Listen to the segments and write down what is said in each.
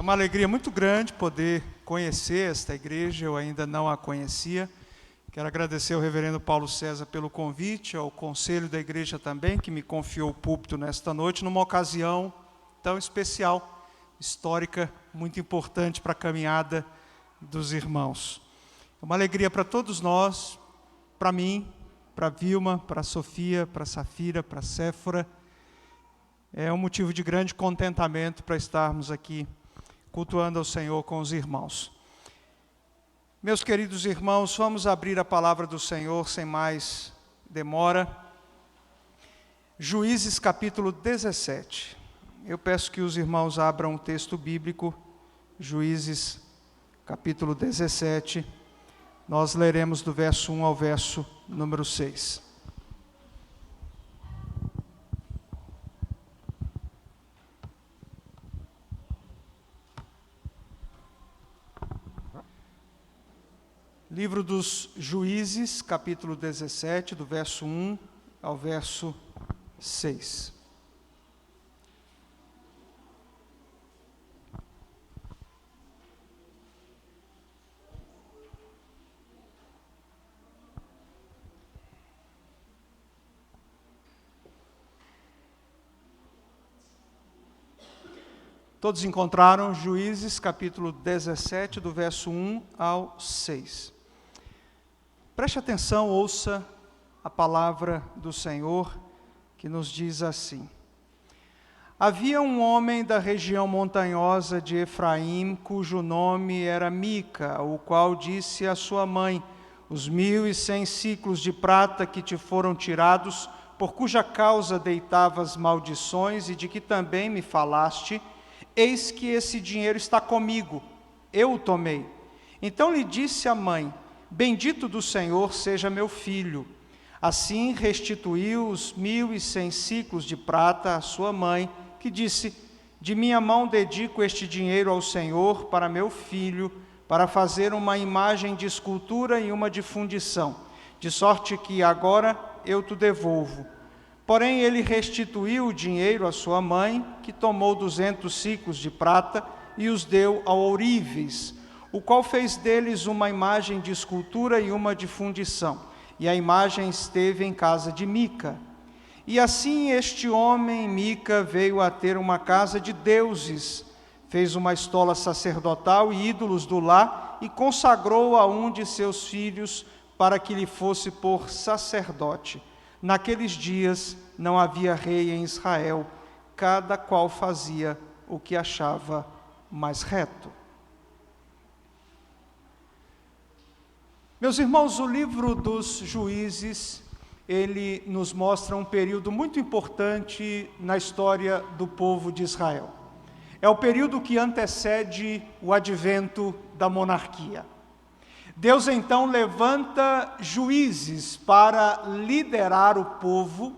É uma alegria muito grande poder conhecer esta igreja, eu ainda não a conhecia. Quero agradecer ao reverendo Paulo César pelo convite, ao conselho da igreja também, que me confiou o púlpito nesta noite, numa ocasião tão especial, histórica, muito importante para a caminhada dos irmãos. É uma alegria para todos nós, para mim, para a Vilma, para a Sofia, para a Safira, para a Séfora. É um motivo de grande contentamento para estarmos aqui cultuando ao Senhor com os irmãos. Meus queridos irmãos, vamos abrir a palavra do Senhor sem mais demora. Juízes capítulo 17. Eu peço que os irmãos abram o texto bíblico, Juízes capítulo 17. Nós leremos do verso 1 ao verso número 6. Livro dos Juízes, capítulo 17, do verso 1 ao verso 6. Todos encontraram Juízes, capítulo 17, do verso 1 ao 6. Preste atenção, ouça a palavra do Senhor, que nos diz assim: Havia um homem da região montanhosa de Efraim, cujo nome era Mica, o qual disse à sua mãe: Os 1.100 siclos de prata que te foram tirados, por cuja causa deitavas maldições e de que também me falaste, eis que esse dinheiro está comigo, eu o tomei. Então lhe disse a mãe: Bendito do Senhor seja meu filho. Assim restituiu os 1.100 siclos de prata à sua mãe, que disse: De minha mão dedico este dinheiro ao Senhor para meu filho, para fazer uma imagem de escultura e uma de fundição, de sorte que agora eu te devolvo. Porém ele restituiu o dinheiro à sua mãe, que tomou 200 siclos de prata e os deu ao ourives, o qual fez deles uma imagem de escultura e uma de fundição, e a imagem esteve em casa de Mica. E assim este homem, Mica, veio a ter uma casa de deuses, fez uma estola sacerdotal e ídolos do lar, e consagrou a um de seus filhos para que lhe fosse por sacerdote. Naqueles dias não havia rei em Israel, cada qual fazia o que achava mais reto. Meus irmãos, o livro dos Juízes, ele nos mostra um período muito importante na história do povo de Israel. É o período que antecede o advento da monarquia. Deus então levanta juízes para liderar o povo,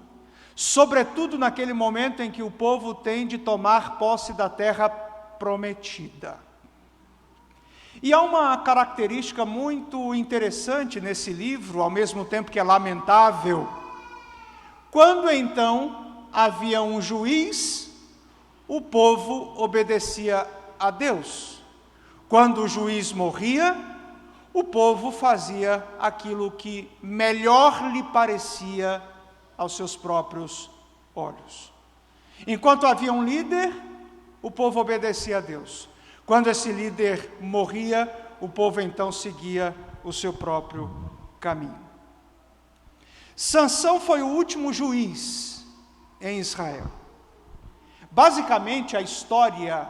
sobretudo naquele momento em que o povo tem de tomar posse da terra prometida. E há uma característica muito interessante nesse livro, ao mesmo tempo que é lamentável. Quando então havia um juiz, o povo obedecia a Deus. Quando o juiz morria, o povo fazia aquilo que melhor lhe parecia aos seus próprios olhos. Enquanto havia um líder, o povo obedecia a Deus. Quando esse líder morria, o povo então seguia o seu próprio caminho. Sansão foi o último juiz em Israel. Basicamente, a história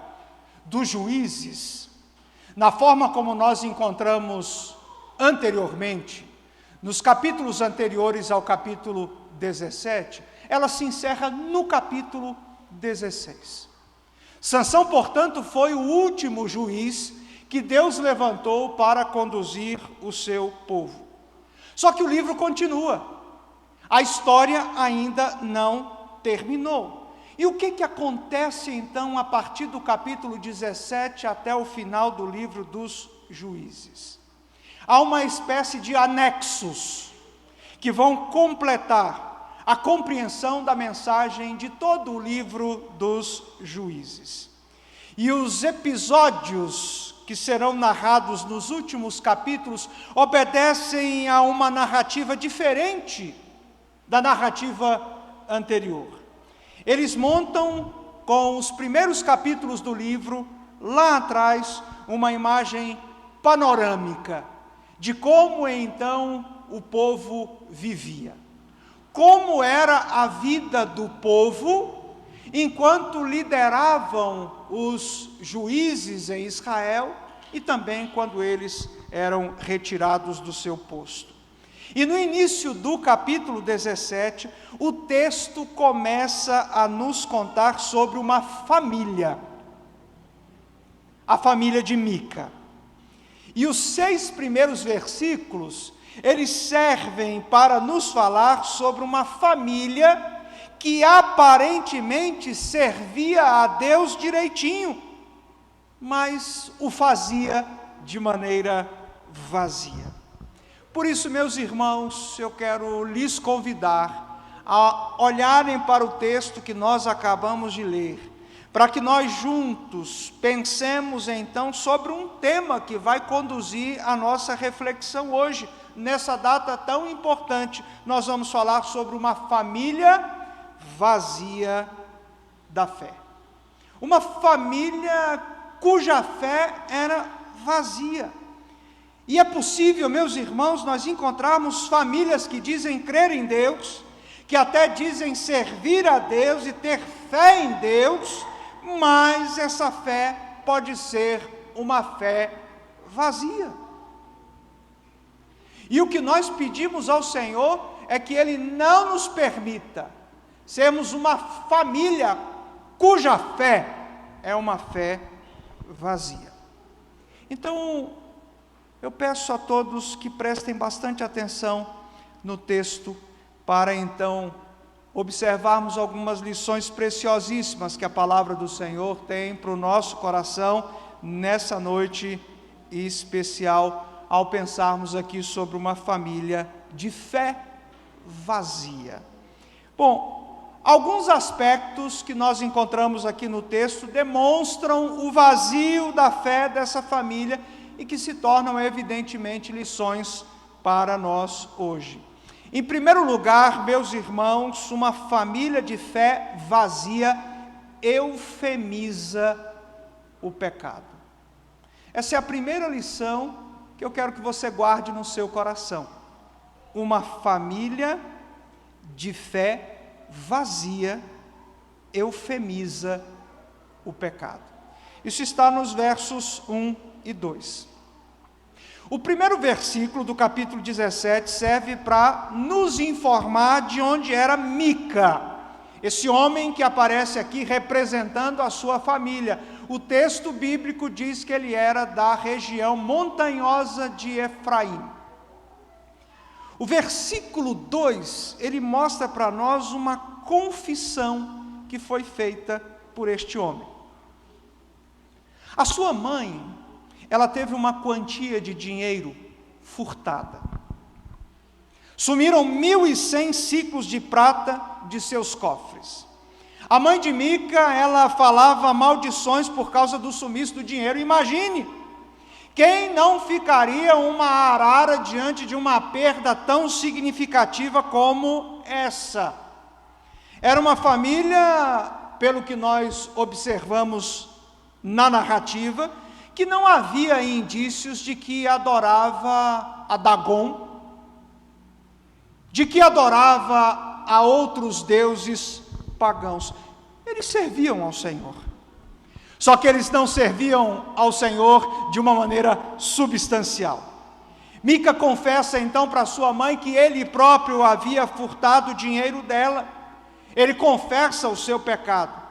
dos juízes, na forma como nós encontramos anteriormente, nos capítulos anteriores ao capítulo 17, ela se encerra no capítulo 16. Sansão, portanto, foi o último juiz que Deus levantou para conduzir o seu povo. Só que o livro continua. A história ainda não terminou. E o que acontece então a partir do capítulo 17 até o final do livro dos Juízes? Há uma espécie de anexos que vão completar a compreensão da mensagem de todo o livro dos Juízes. E os episódios que serão narrados nos últimos capítulos obedecem a uma narrativa diferente da narrativa anterior. Eles montam, com os primeiros capítulos do livro, lá atrás, uma imagem panorâmica de como então o povo vivia. Como era a vida do povo enquanto lideravam os juízes em Israel e também quando eles eram retirados do seu posto. E no início do capítulo 17, o texto começa a nos contar sobre uma família, a família de Mica. E os 6 primeiros versículos, eles servem para nos falar sobre uma família que aparentemente servia a Deus direitinho, mas o fazia de maneira vazia. Por isso, meus irmãos, eu quero lhes convidar a olharem para o texto que nós acabamos de ler, para que nós juntos pensemos então sobre um tema que vai conduzir a nossa reflexão hoje. Nessa data tão importante, nós vamos falar sobre uma família vazia da fé. Uma família cuja fé era vazia. E é possível, meus irmãos, nós encontrarmos famílias que dizem crer em Deus, que até dizem servir a Deus e ter fé em Deus, mas essa fé pode ser uma fé vazia. E o que nós pedimos ao Senhor é que Ele não nos permita sermos uma família cuja fé é uma fé vazia. Então, eu peço a todos que prestem bastante atenção no texto, para então observarmos algumas lições preciosíssimas que a palavra do Senhor tem para o nosso coração nessa noite especial, ao pensarmos aqui sobre uma família de fé vazia. Bom, alguns aspectos que nós encontramos aqui no texto demonstram o vazio da fé dessa família e que se tornam evidentemente lições para nós hoje. Em primeiro lugar, meus irmãos, uma família de fé vazia eufemiza o pecado. Essa é a primeira lição que eu quero que você guarde no seu coração. Uma família de fé vazia eufemiza o pecado. Isso está nos versos 1 e 2. O primeiro versículo do capítulo 17 serve para nos informar de onde era Mica, esse homem que aparece aqui representando a sua família. O texto bíblico diz que ele era da região montanhosa de Efraim. O versículo 2, ele mostra para nós uma confissão que foi feita por este homem. A sua mãe, ela teve uma quantia de dinheiro furtada. Sumiram 1.100 ciclos de prata de seus cofres. A mãe de Mica, ela falava maldições por causa do sumiço do dinheiro. Imagine, quem não ficaria uma arara diante de uma perda tão significativa como essa? Era uma família, pelo que nós observamos na narrativa, que não havia indícios de que adorava a Dagon, de que adorava a outros deuses pagãos. Eles serviam ao Senhor, só que eles não serviam ao Senhor de uma maneira substancial. Mica confessa então para sua mãe que ele próprio havia furtado o dinheiro dela. Ele confessa o seu pecado.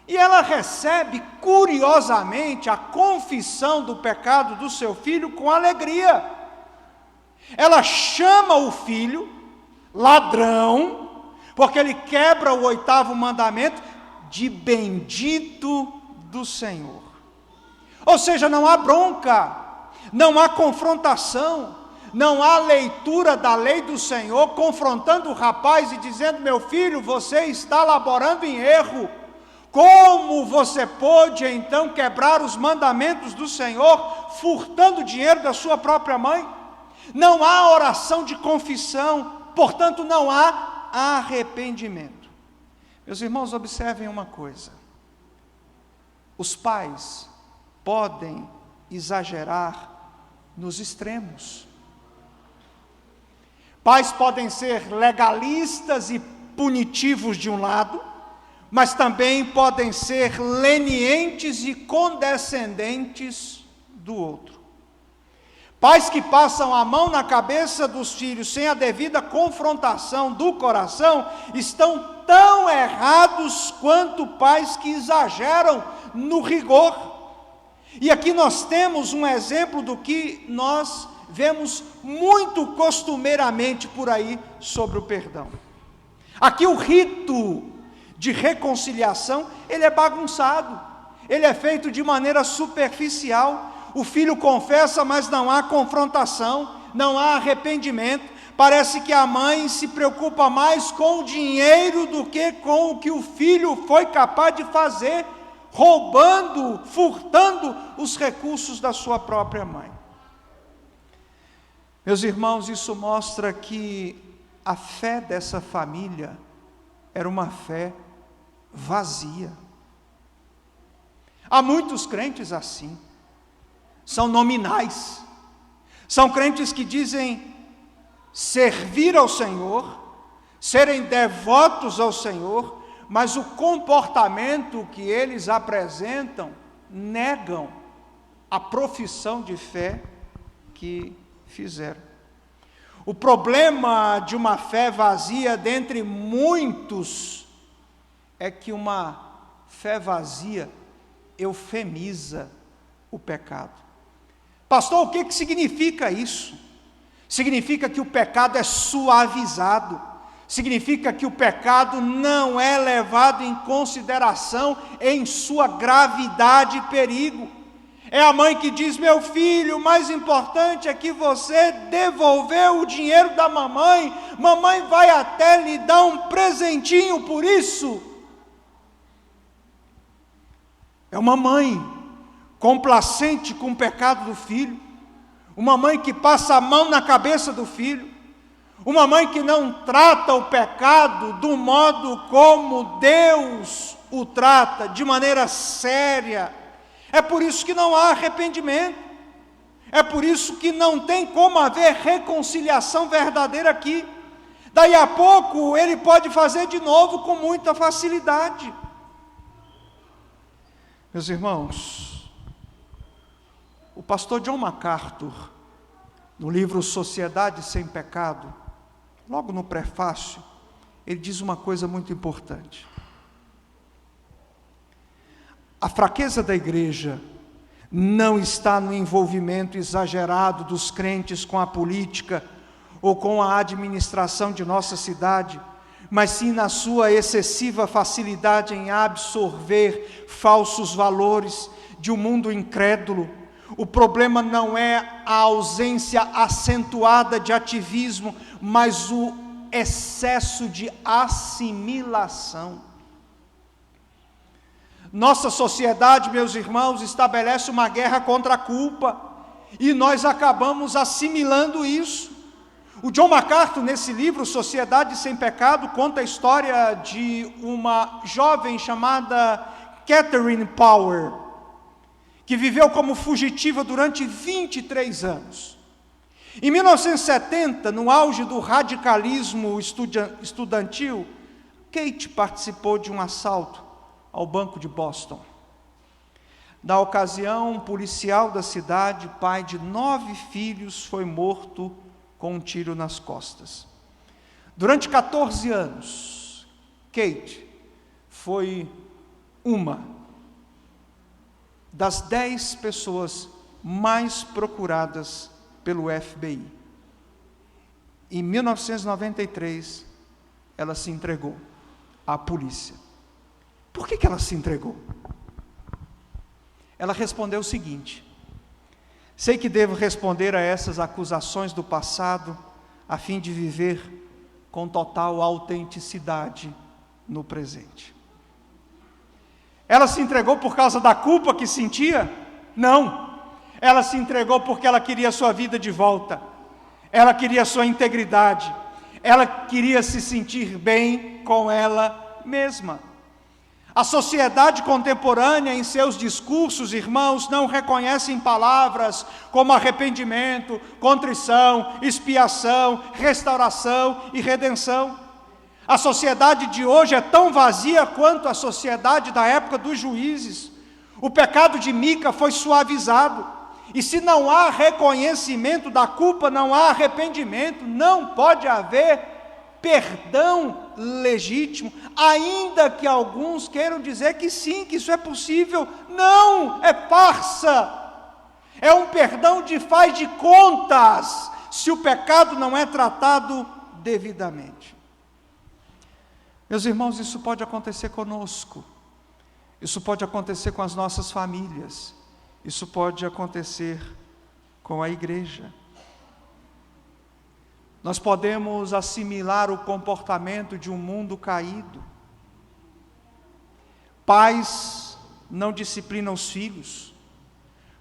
E ela recebe, curiosamente, a confissão do pecado do seu filho com alegria. Ela chama o filho, ladrão, porque ele quebra o 8º mandamento, de bendito do Senhor. Ou seja, não há bronca, não há confrontação, não há leitura da lei do Senhor, confrontando o rapaz e dizendo: meu filho, você está laborando em erro. Como você pôde então quebrar os mandamentos do Senhor, furtando o dinheiro da sua própria mãe? Não há oração de confissão, portanto não há arrependimento. Meus irmãos, observem uma coisa: os pais podem exagerar nos extremos. Pais podem ser legalistas e punitivos de um lado, mas também podem ser lenientes e condescendentes do outro. Pais que passam a mão na cabeça dos filhos sem a devida confrontação do coração estão tão errados quanto pais que exageram no rigor. E aqui nós temos um exemplo do que nós vemos muito costumeiramente por aí sobre o perdão. Aqui o rito de reconciliação, ele é bagunçado, ele é feito de maneira superficial. O filho confessa, mas não há confrontação, não há arrependimento. Parece que a mãe se preocupa mais com o dinheiro do que com o que o filho foi capaz de fazer, roubando, furtando os recursos da sua própria mãe. Meus irmãos, isso mostra que a fé dessa família era uma fé vazia. Há muitos crentes assim, são nominais, são crentes que dizem servir ao Senhor, serem devotos ao Senhor, mas o comportamento que eles apresentam negam a profissão de fé que fizeram. O problema de uma fé vazia, dentre muitos, é que uma fé vazia eufemiza o pecado. Pastor, o que significa isso? Significa que o pecado é suavizado, significa que o pecado não é levado em consideração em sua gravidade e perigo. É a mãe que diz: meu filho, o mais importante é que você devolveu o dinheiro da mamãe, mamãe vai até lhe dar um presentinho por isso. É uma mãe complacente com o pecado do filho, uma mãe que passa a mão na cabeça do filho, uma mãe que não trata o pecado do modo como Deus o trata, de maneira séria. É por isso que não há arrependimento, é por isso que não tem como haver reconciliação verdadeira aqui. Daí a pouco ele pode fazer de novo com muita facilidade. Meus irmãos, o pastor John MacArthur, no livro Sociedade Sem Pecado, logo no prefácio, ele diz uma coisa muito importante. A fraqueza da igreja não está no envolvimento exagerado dos crentes com a política ou com a administração de nossa cidade, mas sim na sua excessiva facilidade em absorver falsos valores de um mundo incrédulo. O problema não é a ausência acentuada de ativismo, mas o excesso de assimilação. Nossa sociedade, meus irmãos, estabelece uma guerra contra a culpa, e nós acabamos assimilando isso. O John MacArthur, nesse livro, Sociedade Sem Pecado, conta a história de uma jovem chamada Catherine Power, que viveu como fugitiva durante 23 anos. Em 1970, no auge do radicalismo estudantil, Kate participou de um assalto ao Banco de Boston. Na ocasião, um policial da cidade, pai de 9 filhos, foi morto com um tiro nas costas. Durante 14 anos, Kate foi uma das 10 pessoas mais procuradas pelo FBI. Em 1993, ela se entregou à polícia. Por que ela se entregou? Ela respondeu o seguinte: sei que devo responder a essas acusações do passado, a fim de viver com total autenticidade no presente. Ela se entregou por causa da culpa que sentia? Não. Ela se entregou porque ela queria sua vida de volta. Ela queria sua integridade. Ela queria se sentir bem com ela mesma. A sociedade contemporânea, em seus discursos, irmãos, não reconhecem palavras como arrependimento, contrição, expiação, restauração e redenção. A sociedade de hoje é tão vazia quanto a sociedade da época dos juízes. O pecado de Mica foi suavizado. E se não há reconhecimento da culpa, não há arrependimento, não pode haver perdão legítimo, ainda que alguns queiram dizer que sim, que isso é possível. Não, é farsa. É um perdão de faz de contas, se o pecado não é tratado devidamente. Meus irmãos, isso pode acontecer conosco, isso pode acontecer com as nossas famílias, isso pode acontecer com a igreja. Nós podemos assimilar o comportamento de um mundo caído. Pais não disciplinam os filhos,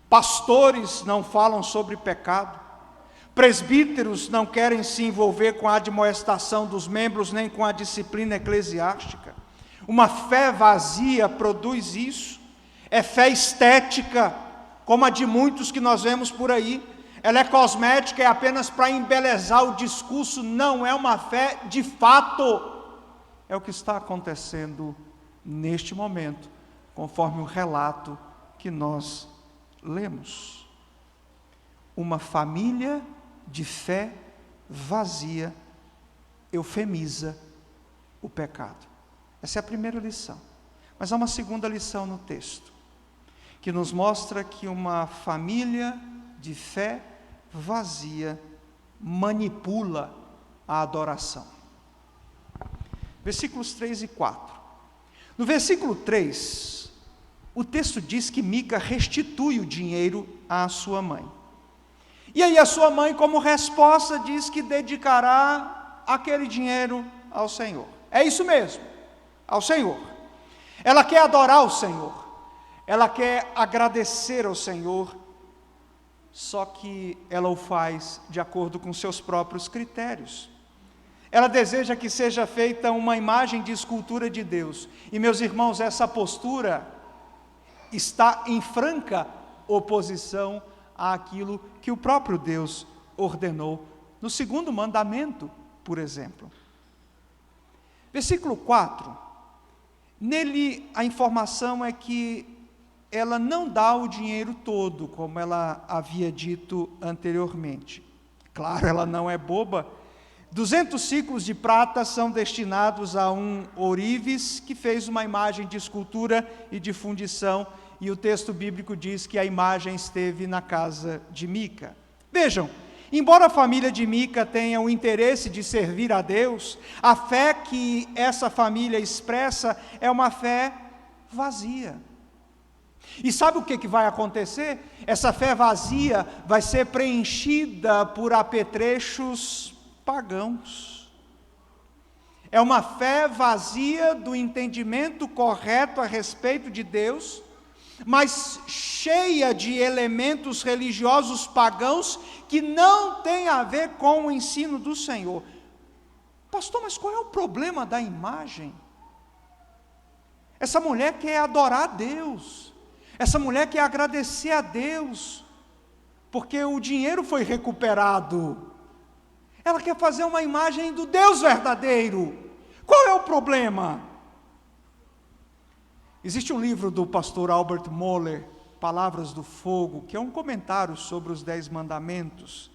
pastores não falam sobre pecado, presbíteros não querem se envolver com a admoestação dos membros, nem com a disciplina eclesiástica. Uma fé vazia produz isso. É fé estética, como a de muitos que nós vemos por aí. Ela é cosmética, é apenas para embelezar o discurso, não é uma fé de fato. É o que está acontecendo neste momento, conforme o relato que nós lemos. Uma família de fé vazia eufemiza o pecado. Essa é a primeira lição. Mas há uma segunda lição no texto, que nos mostra que uma família de fé vazia manipula a adoração. Versículos 3 e 4. No versículo 3, o texto diz que Mica restitui o dinheiro à sua mãe. E aí a sua mãe, como resposta, diz que dedicará aquele dinheiro ao Senhor. É isso mesmo, ao Senhor. Ela quer adorar o Senhor, ela quer agradecer ao Senhor, só que ela o faz de acordo com seus próprios critérios. Ela deseja que seja feita uma imagem de escultura de Deus. E, meus irmãos, essa postura está em franca oposição àquilo que o próprio Deus ordenou no segundo mandamento, por exemplo. Versículo 4. Nele a informação é que ela não dá o dinheiro todo, como ela havia dito anteriormente. Claro, ela não é boba. 200 ciclos de prata são destinados a um ourives que fez uma imagem de escultura e de fundição, e o texto bíblico diz que a imagem esteve na casa de Mica. Vejam, embora a família de Mica tenha o interesse de servir a Deus, a fé que essa família expressa é uma fé vazia. E sabe o que vai acontecer? Essa fé vazia vai ser preenchida por apetrechos pagãos. É uma fé vazia do entendimento correto a respeito de Deus, mas cheia de elementos religiosos pagãos que não tem a ver com o ensino do Senhor. Pastor, mas qual é o problema da imagem? Essa mulher quer adorar a Deus. Essa mulher quer agradecer a Deus, porque o dinheiro foi recuperado. Ela quer fazer uma imagem do Deus verdadeiro. Qual é o problema? Existe um livro do pastor Albert Mohler, Palavras do Fogo, que é um comentário sobre os 10 mandamentos.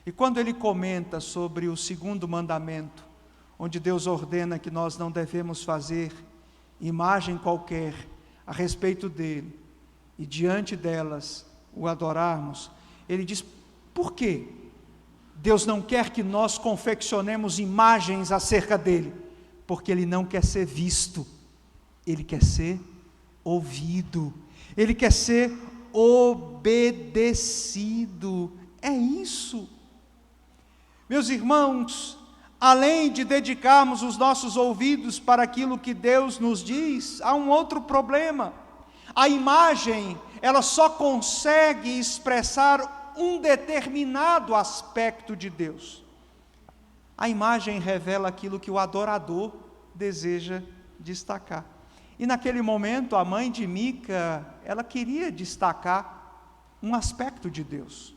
E quando ele comenta sobre o segundo mandamento, onde Deus ordena que nós não devemos fazer imagem qualquer a respeito dele, e diante delas o adorarmos, ele diz: por quê? Deus não quer que nós confeccionemos imagens acerca dele, porque ele não quer ser visto, ele quer ser ouvido, ele quer ser obedecido. É isso. Meus irmãos, além de dedicarmos os nossos ouvidos para aquilo que Deus nos diz, há um outro problema. A imagem, ela só consegue expressar um determinado aspecto de Deus. A imagem revela aquilo que o adorador deseja destacar. E naquele momento, a mãe de Mica, ela queria destacar um aspecto de Deus.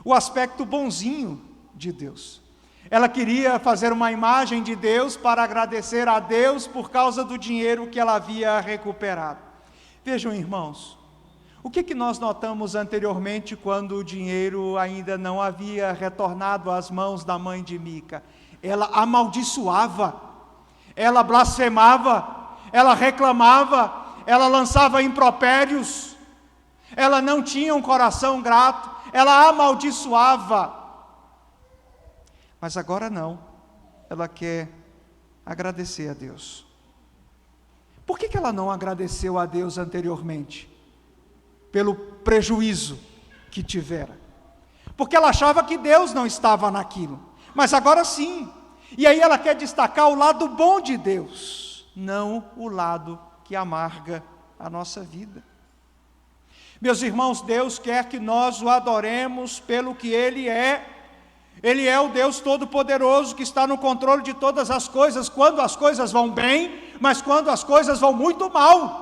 O aspecto bonzinho de Deus. Ela queria fazer uma imagem de Deus para agradecer a Deus por causa do dinheiro que ela havia recuperado. Vejam, irmãos, o que nós notamos anteriormente quando o dinheiro ainda não havia retornado às mãos da mãe de Mica? Ela amaldiçoava, ela blasfemava, ela reclamava, ela lançava impropérios, ela não tinha um coração grato, ela amaldiçoava. Mas agora não, ela quer agradecer a Deus. Por que ela não agradeceu a Deus anteriormente? Pelo prejuízo que tivera. Porque ela achava que Deus não estava naquilo, mas agora sim. E aí ela quer destacar o lado bom de Deus, não o lado que amarga a nossa vida. Meus irmãos, Deus quer que nós o adoremos pelo que Ele é. Ele é o Deus Todo-Poderoso que está no controle de todas as coisas, quando as coisas vão bem, mas quando as coisas vão muito mal.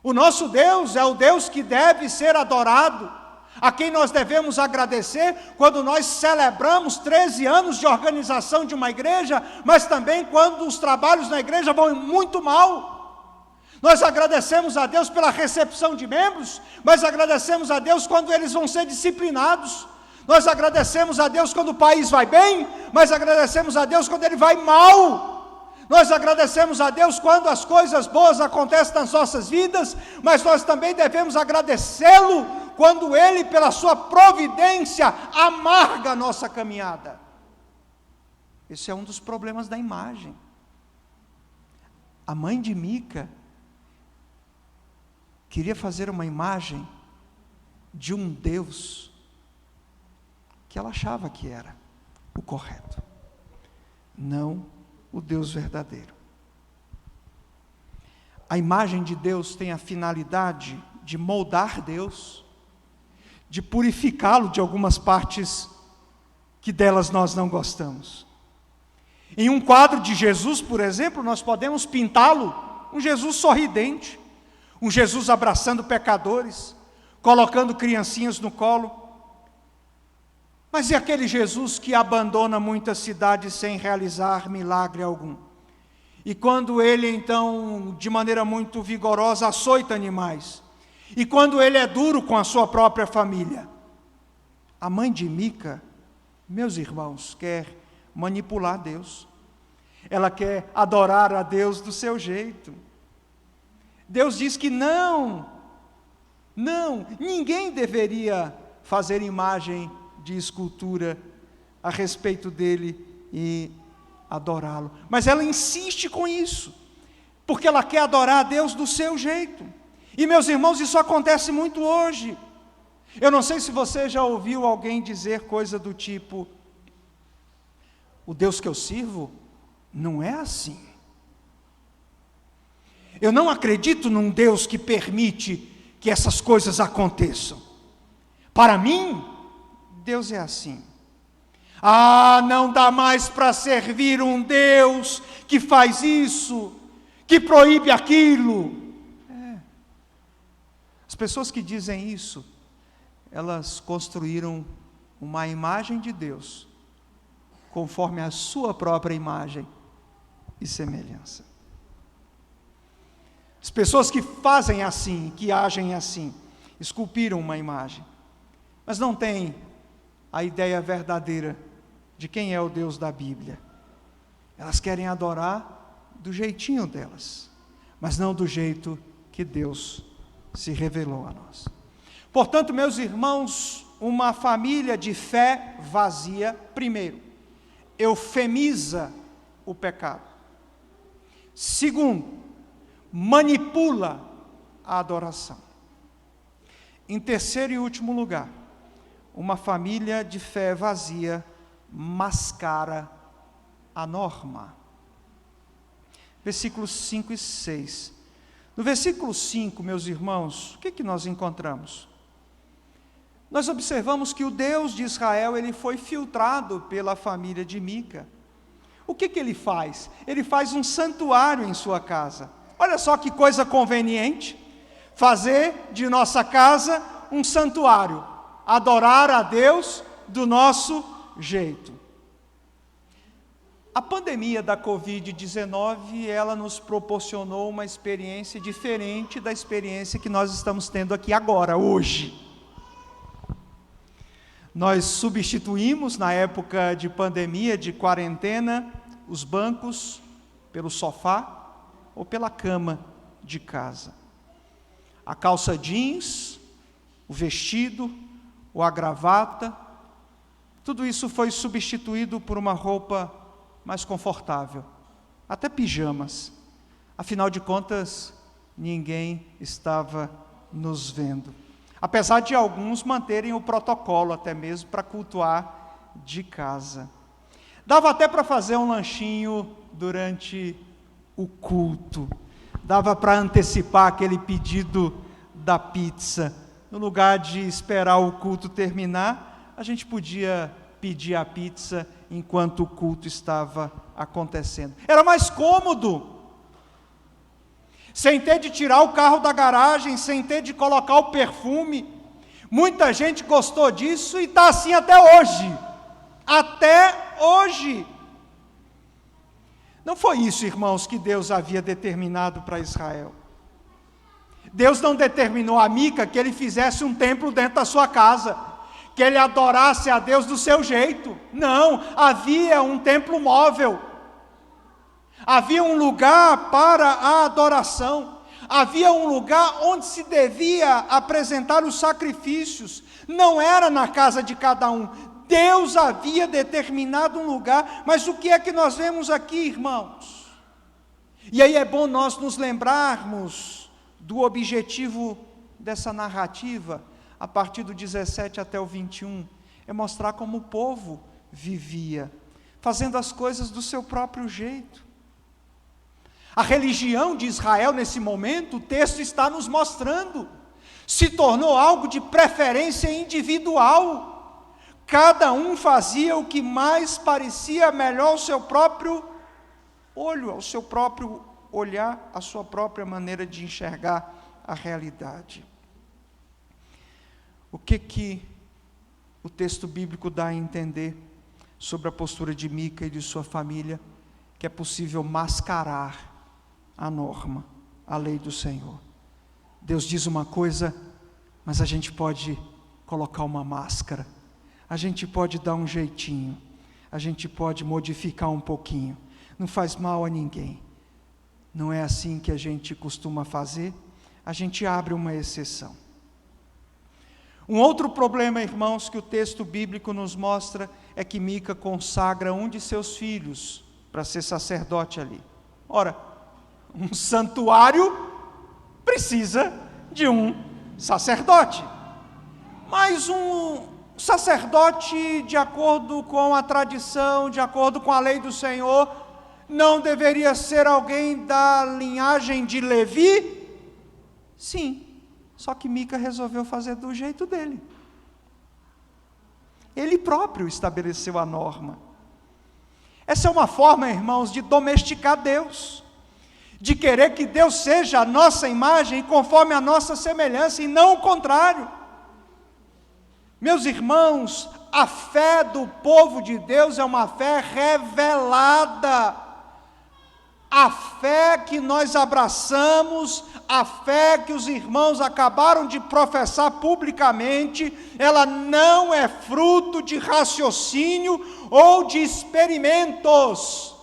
O nosso Deus é o Deus que deve ser adorado, a quem nós devemos agradecer quando nós celebramos 13 anos de organização de uma igreja, mas também quando os trabalhos na igreja vão muito mal. Nós agradecemos a Deus pela recepção de membros, mas agradecemos a Deus quando eles vão ser disciplinados. Nós agradecemos a Deus quando o país vai bem, mas agradecemos a Deus quando ele vai mal. Nós agradecemos a Deus quando as coisas boas acontecem nas nossas vidas, mas nós também devemos agradecê-lo quando Ele, pela sua providência, amarga a nossa caminhada. Esse é um dos problemas da imagem. A mãe de Mica queria fazer uma imagem de um Deus que ela achava que era o correto, não o Deus verdadeiro. A imagem de Deus tem a finalidade de moldar Deus, de purificá-lo de algumas partes que delas nós não gostamos. Em um quadro de Jesus, por exemplo, nós podemos pintá-lo, um Jesus sorridente, um Jesus abraçando pecadores, colocando criancinhas no colo. Mas e aquele Jesus que abandona muitas cidades sem realizar milagre algum? E quando ele então, de maneira muito vigorosa, açoita animais? E quando ele é duro com a sua própria família? A mãe de Mica, meus irmãos, quer manipular Deus. Ela quer adorar a Deus do seu jeito. Deus diz que não, ninguém deveria fazer imagem de escultura a respeito dele e adorá-lo. Mas ela insiste com isso, porque ela quer adorar a Deus do seu jeito. E meus irmãos, isso acontece muito hoje. Eu não sei se você já ouviu alguém dizer coisa do tipo: o Deus que eu sirvo não é assim. Eu não acredito num Deus que permite que essas coisas aconteçam. Para mim, Deus é assim. Não dá mais para servir um Deus que faz isso, que proíbe aquilo. As pessoas que dizem isso, elas construíram uma imagem de Deus, conforme a sua própria imagem e semelhança. As pessoas que fazem assim, que agem assim, esculpiram uma imagem, mas não têm a ideia verdadeira de quem é o Deus da Bíblia. Elas querem adorar do jeitinho delas, mas não do jeito que Deus se revelou a nós. Portanto, meus irmãos, uma família de fé vazia, primeiro, eufemiza o pecado. Segundo, manipula a adoração. Em terceiro e último lugar, uma família de fé vazia mascara a norma. versículos 5 e 6. No versículo 5, meus irmãos, o que nós encontramos? Nós observamos que o Deus de Israel, ele foi filtrado pela família de Mica. O que ele faz? Ele faz um santuário em sua casa. Olha só que coisa conveniente, fazer de nossa casa um santuário, adorar a Deus do nosso jeito. A pandemia da Covid-19, ela nos proporcionou uma experiência diferente da experiência que nós estamos tendo aqui agora, hoje. Nós substituímos, na época de pandemia, de quarentena, os bancos pelo sofá ou pela cama de casa. A calça jeans, o vestido, ou a gravata, tudo isso foi substituído por uma roupa mais confortável, até pijamas. Afinal de contas, ninguém estava nos vendo. Apesar de alguns manterem o protocolo, até mesmo para cultuar de casa. Dava até para fazer um lanchinho durante o culto. Dava para antecipar aquele pedido da pizza. No lugar de esperar o culto terminar, a gente podia pedir a pizza enquanto o culto estava acontecendo. Era mais cômodo. Sem ter de tirar o carro da garagem, sem ter de colocar o perfume. Muita gente gostou disso e está assim até hoje. Até hoje. Não foi isso, irmãos, que Deus havia determinado para Israel. Deus não determinou a Mica que ele fizesse um templo dentro da sua casa, que ele adorasse a Deus do seu jeito. Não, havia um templo móvel. Havia um lugar para a adoração. Havia um lugar onde se devia apresentar os sacrifícios. Não era na casa de cada um. Deus havia determinado um lugar. Mas o que é que nós vemos aqui, irmãos? E aí é bom nós nos lembrarmos do objetivo dessa narrativa, a partir do 17 até o 21, é mostrar como o povo vivia, fazendo as coisas do seu próprio jeito. A religião de Israel, nesse momento, o texto está nos mostrando, se tornou algo de preferência individual. Cada um fazia o que mais parecia melhor ao seu próprio olho, ao seu próprio olhar, à sua própria maneira de enxergar a realidade. O que o texto bíblico dá a entender sobre a postura de Mica e de sua família? Que é possível mascarar a norma, a lei do Senhor. Deus diz uma coisa, mas a gente pode colocar uma máscara, a gente pode dar um jeitinho, a gente pode modificar um pouquinho, não faz mal a ninguém. Não é assim que a gente costuma fazer, a gente abre uma exceção. Um outro problema, irmãos, que o texto bíblico nos mostra, é que Mica consagra um de seus filhos para ser sacerdote ali. Ora, um santuário precisa de um sacerdote. Mas um sacerdote, de acordo com a tradição, de acordo com a lei do Senhor, não deveria ser alguém da linhagem de Levi? Sim, só que Mica resolveu fazer do jeito dele. Ele próprio estabeleceu a norma. Essa é uma forma, irmãos, de domesticar Deus, de querer que Deus seja a nossa imagem conforme a nossa semelhança, e não o contrário. Meus irmãos, a fé do povo de Deus é uma fé revelada. A fé que nós abraçamos, a fé que os irmãos acabaram de professar publicamente, ela não é fruto de raciocínio ou de experimentos.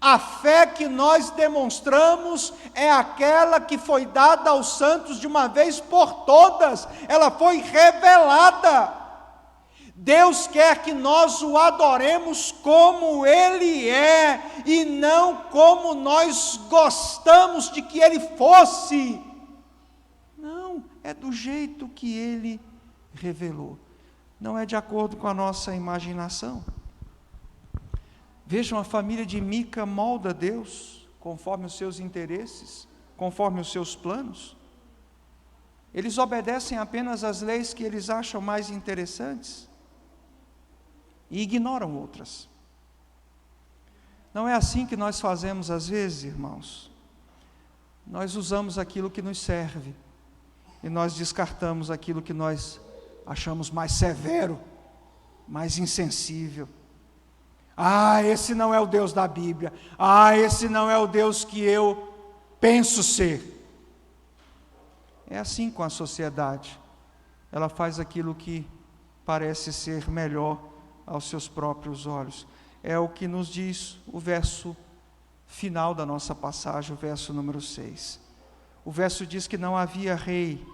A fé que nós demonstramos é aquela que foi dada aos santos de uma vez por todas, ela foi revelada. Deus quer que nós o adoremos como Ele é, e não como nós gostamos de que Ele fosse. Não, é do jeito que Ele revelou. Não é de acordo com a nossa imaginação. Vejam, a família de Mica molda Deus conforme os seus interesses, conforme os seus planos. Eles obedecem apenas às leis que eles acham mais interessantes e ignoram outras. Não é assim que nós fazemos às vezes, irmãos. Nós usamos aquilo que nos serve e nós descartamos aquilo que nós achamos mais severo, mais insensível. Esse não é o Deus da Bíblia. Esse não é o Deus que eu penso ser. É assim com a sociedade. Ela faz aquilo que parece ser melhor aos seus próprios olhos. É o que nos diz o verso final da nossa passagem, o verso número 6. O verso diz que não havia rei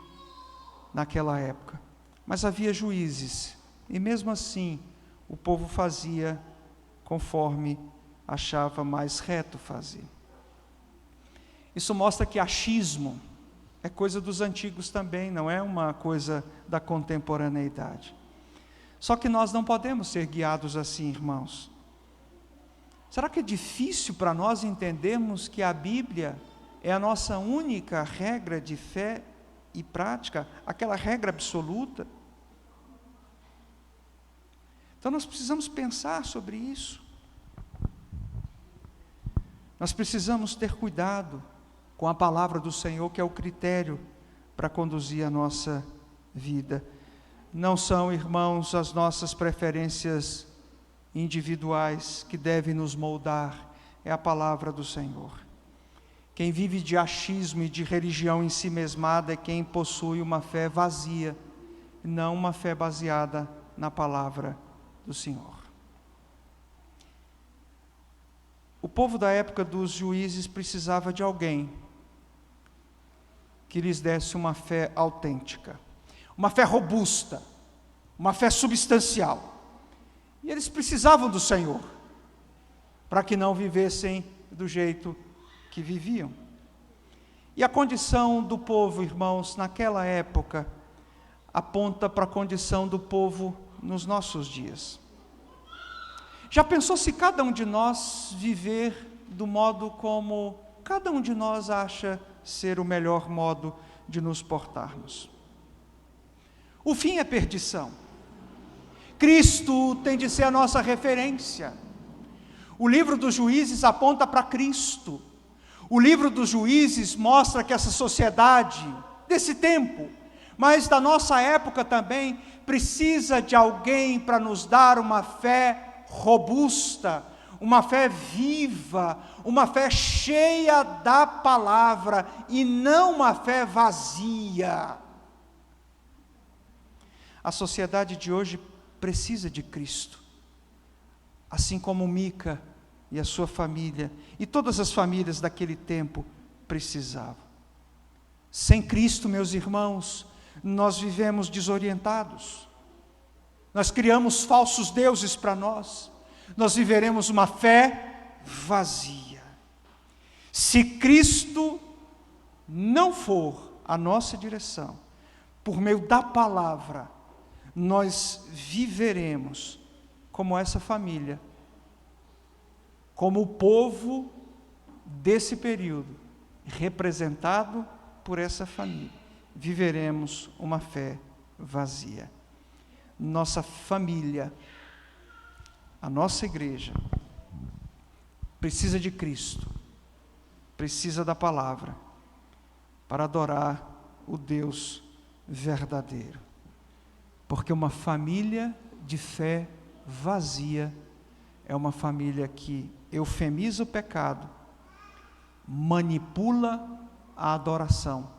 naquela época, mas havia juízes. E mesmo assim, o povo fazia conforme achava mais reto fazer. Isso mostra que achismo é coisa dos antigos também, não é uma coisa da contemporaneidade. Só que nós não podemos ser guiados assim, irmãos. Será que é difícil para nós entendermos que a Bíblia é a nossa única regra de fé e prática, aquela regra absoluta? Então nós precisamos pensar sobre isso. Nós precisamos ter cuidado com a palavra do Senhor, que é o critério para conduzir a nossa vida. Não são, irmãos, as nossas preferências individuais que devem nos moldar, é a palavra do Senhor. Quem vive de achismo e de religião em si mesmada é quem possui uma fé vazia, não uma fé baseada na palavra do Senhor. O povo da época dos juízes precisava de alguém que lhes desse uma fé autêntica, uma fé robusta, uma fé substancial. E eles precisavam do Senhor, para que não vivessem do jeito que viviam. E a condição do povo, irmãos, naquela época, aponta para a condição do povo nos nossos dias. Já pensou se cada um de nós viver do modo como cada um de nós acha ser o melhor modo de nos portarmos? O fim é perdição. Cristo tem de ser a nossa referência. O livro dos Juízes aponta para Cristo. O livro dos Juízes mostra que essa sociedade desse tempo, mas da nossa época também, precisa de alguém para nos dar uma fé robusta, uma fé viva, uma fé cheia da palavra e não uma fé vazia. A sociedade de hoje precisa de Cristo, assim como Mica e a sua família, e todas as famílias daquele tempo precisavam. Sem Cristo, meus irmãos, nós vivemos desorientados, nós criamos falsos deuses para nós viveremos uma fé vazia. Se Cristo não for a nossa direção, por meio da palavra, nós viveremos como essa família, como o povo desse período, representado por essa família. Viveremos uma fé vazia. Nossa família, a nossa igreja, precisa de Cristo, precisa da palavra, para adorar o Deus verdadeiro. Porque uma família de fé vazia é uma família que eufemiza o pecado, manipula a adoração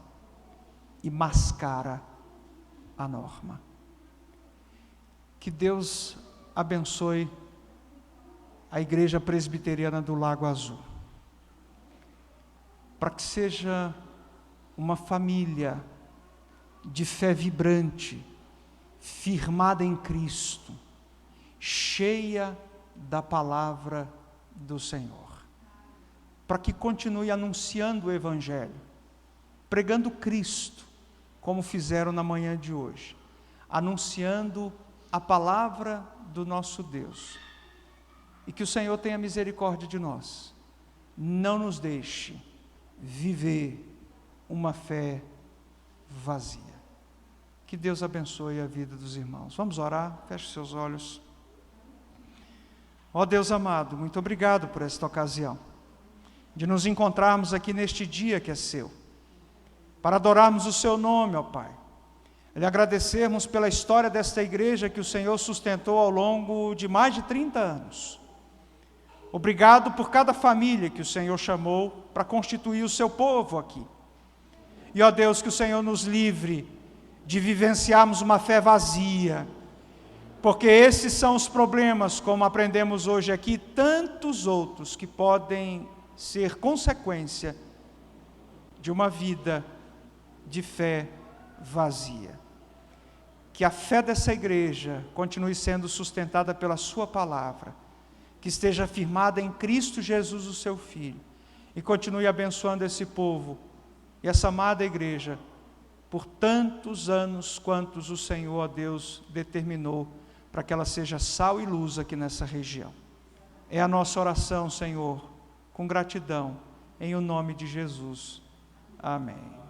e mascara a norma. Que Deus abençoe a Igreja Presbiteriana do Lago Azul, para que seja uma família de fé vibrante, firmada em Cristo, cheia da palavra do Senhor, para que continue anunciando o Evangelho, pregando Cristo, como fizeram na manhã de hoje, anunciando a palavra do nosso Deus, e que o Senhor tenha misericórdia de nós, não nos deixe viver uma fé vazia. Que Deus abençoe a vida dos irmãos. Vamos orar? Feche seus olhos. Ó Deus amado, muito obrigado por esta ocasião, de nos encontrarmos aqui neste dia que é seu, para adorarmos o seu nome, ó Pai. Lhe agradecermos pela história desta igreja que o Senhor sustentou ao longo de mais de 30 anos. Obrigado por cada família que o Senhor chamou para constituir o seu povo aqui. E, ó Deus, que o Senhor nos livre de vivenciarmos uma fé vazia, porque esses são os problemas, como aprendemos hoje aqui, tantos outros que podem ser consequência de uma vida de fé vazia. Que a fé dessa igreja continue sendo sustentada pela sua palavra, que esteja firmada em Cristo Jesus, o seu Filho, e continue abençoando esse povo e essa amada igreja por tantos anos quantos o Senhor, ó Deus, determinou para que ela seja sal e luz aqui nessa região. É a nossa oração, Senhor, com gratidão, em o nome de Jesus. Amém.